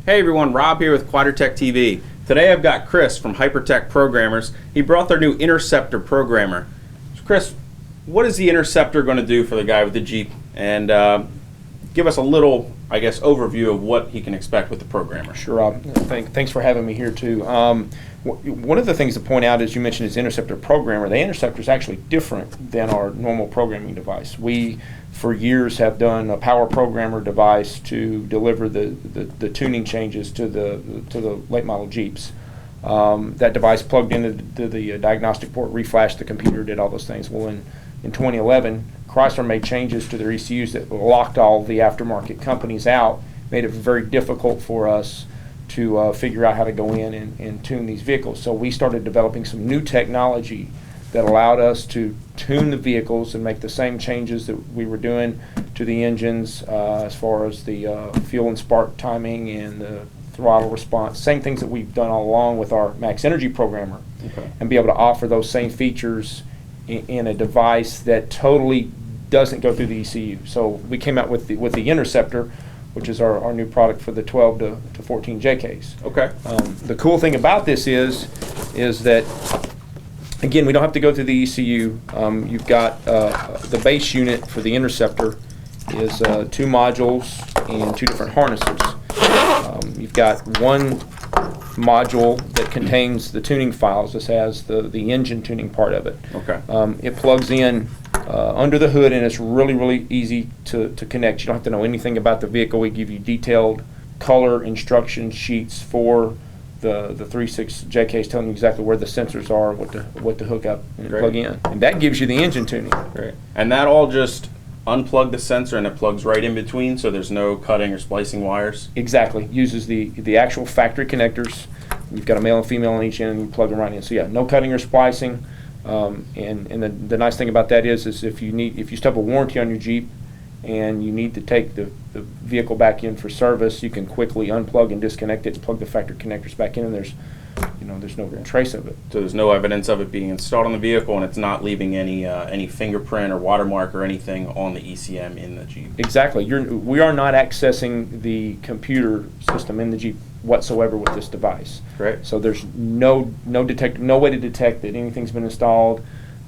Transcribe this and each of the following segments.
Hey everyone, Rob here with Quadratec TV. Today I've got Chris from Hypertech Programmers. He brought their new Interceptor programmer. So Chris, what is the Interceptor going to do for the guy with the Jeep? And give us a little, I guess, overview of what he can expect with the programmer. Sure, Rob. Thanks for having me here too. One of the things to point out, as you mentioned, is Interceptor programmer. The Interceptor is actually different than our normal programming device. We, for years, have done a power programmer device to deliver the tuning changes to the late model Jeeps. That device plugged into the diagnostic port, reflashed the computer, did all those things. Well, in 2011, Chrysler made changes to their ECUs that locked all the aftermarket companies out, made it very difficult for us to figure out how to go in and tune these vehicles. So we started developing some new technology that allowed us to tune the vehicles and make the same changes that we were doing to the engines as far as the fuel and spark timing and the throttle response, same things that we've done all along with our Max Energy programmer, and be able to offer those same features in a device that totally doesn't go through the ECU. So we came out with the Interceptor, which is our new product for the 12 to 14 JKs. Okay. The cool thing about this is that, again, we don't have to go through the ECU. You've got the base unit for the Interceptor is 2 modules and 2 different harnesses. You've got one module that contains the tuning files. This has the engine tuning part of it. Okay. It plugs in under the hood, and it's really easy to connect. You don't have to know anything about the vehicle. We give you detailed color instruction sheets for the 3.6 JKs, telling you exactly where the sensors are, what to hook up and plug in, and that gives you the engine tuning. Great. And that all just unplug the sensor and it plugs right in between, so there's no cutting or splicing wires? Exactly. Uses the actual factory connectors. You've got a male and female on each end, and you plug them right in. So yeah, no cutting or splicing. And the nice thing about that is if you still have a warranty on your Jeep and you need to take the vehicle back in for service, you can quickly unplug and disconnect it and plug the factory connectors back in, and there's no trace of it. So there's no evidence of it being installed on the vehicle, and it's not leaving any fingerprint or watermark or anything on the ECM in the Jeep. Exactly. We are not accessing the computer system in the Jeep whatsoever with this device. Great. So there's no way to detect that anything's been installed,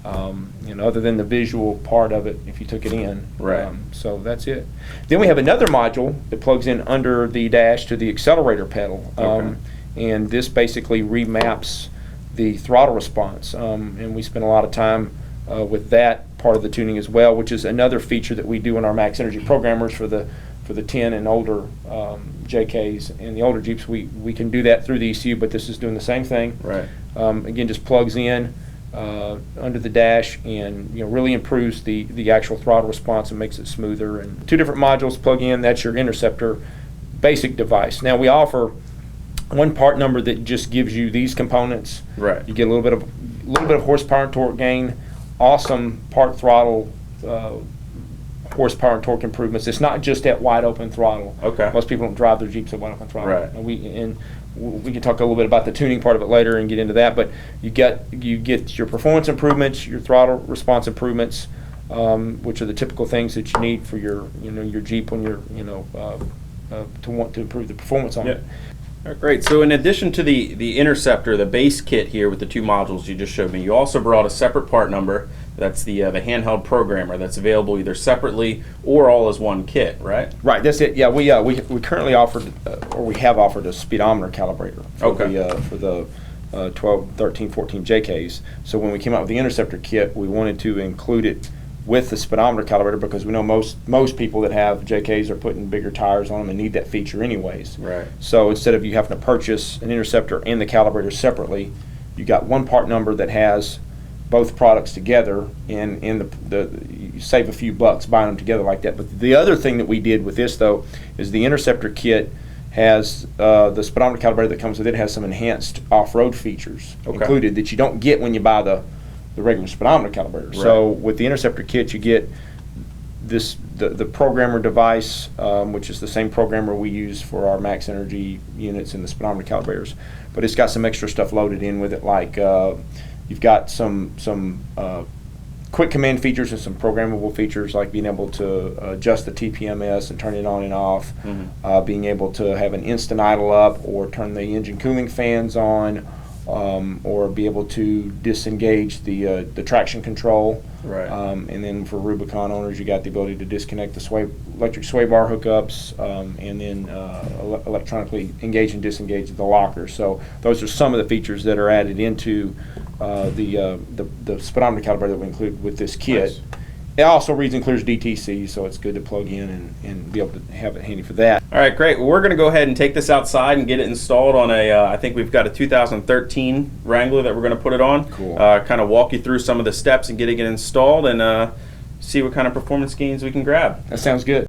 other than the visual part of it if you took it in. Right. So that's it. Then we have another module that plugs in under the dash to the accelerator pedal. Okay. And this basically remaps the throttle response. And we spend a lot of time with that part of the tuning as well, which is another feature that we do in our Max Energy programmers for the 10 and older JKs and the older Jeeps. We can do that through the ECU, but this is doing the same thing. Right. Again, just plugs in under the dash and really improves the actual throttle response and makes it smoother. And 2 different modules plug in. That's your Interceptor basic device. Now we offer one part number that just gives you these components. Right. You get a little bit of horsepower and torque gain, awesome part throttle horsepower and torque improvements. It's not just at wide open throttle. Okay. Most people don't drive their Jeeps at wide open throttle. Right. And we can talk a little bit about the tuning part of it later and get into that. But you get your performance improvements, your throttle response improvements, which are the typical things that you need for your Jeep when you're to want to improve the performance on it. All right, great. So in addition to the Interceptor, the base kit here with the 2 modules you just showed me, you also brought a separate part number. That's the handheld programmer that's available either separately or all as one kit, right? Right, that's it. Yeah, we currently offered, or we have offered a speedometer calibrator for the 12, 13, 14 JKs. So when we came out with the Interceptor kit, we wanted to include it with the speedometer calibrator because we know most people that have JKs are putting bigger tires on them and need that feature anyways. Right. So instead of you having to purchase an Interceptor and the calibrator separately, you got one part number that has both products together, and you save a few bucks buying them together like that. But the other thing that we did with this though is the Interceptor kit has the speedometer calibrator that comes with it has some enhanced off-road features included that you don't get when you buy the regular speedometer calibrator. Right. So with the Interceptor kit, you get the programmer device, which is the same programmer we use for our Max Energy units and the speedometer calibrators, but it's got some extra stuff loaded in with it, like you've got some quick command features and some programmable features like being able to adjust the TPMS and turn it on and off, being able to have an instant idle up or turn the engine cooling fans on, or be able to disengage the traction control. Right. And then for Rubicon owners, you got the ability to disconnect the electric sway bar hookups, and then electronically engage and disengage the locker. So those are some of the features that are added into the speedometer calibrator that we include with this kit. Nice. It also reads and clears DTC, so it's good to plug in and be able to have it handy for that. All right, great. Well, we're going to go ahead and take this outside and get it installed on I think we've got a 2013 Wrangler that we're going to put it on. Cool. Kind of walk you through some of the steps and getting it installed and see what kind of performance gains we can grab. That sounds good.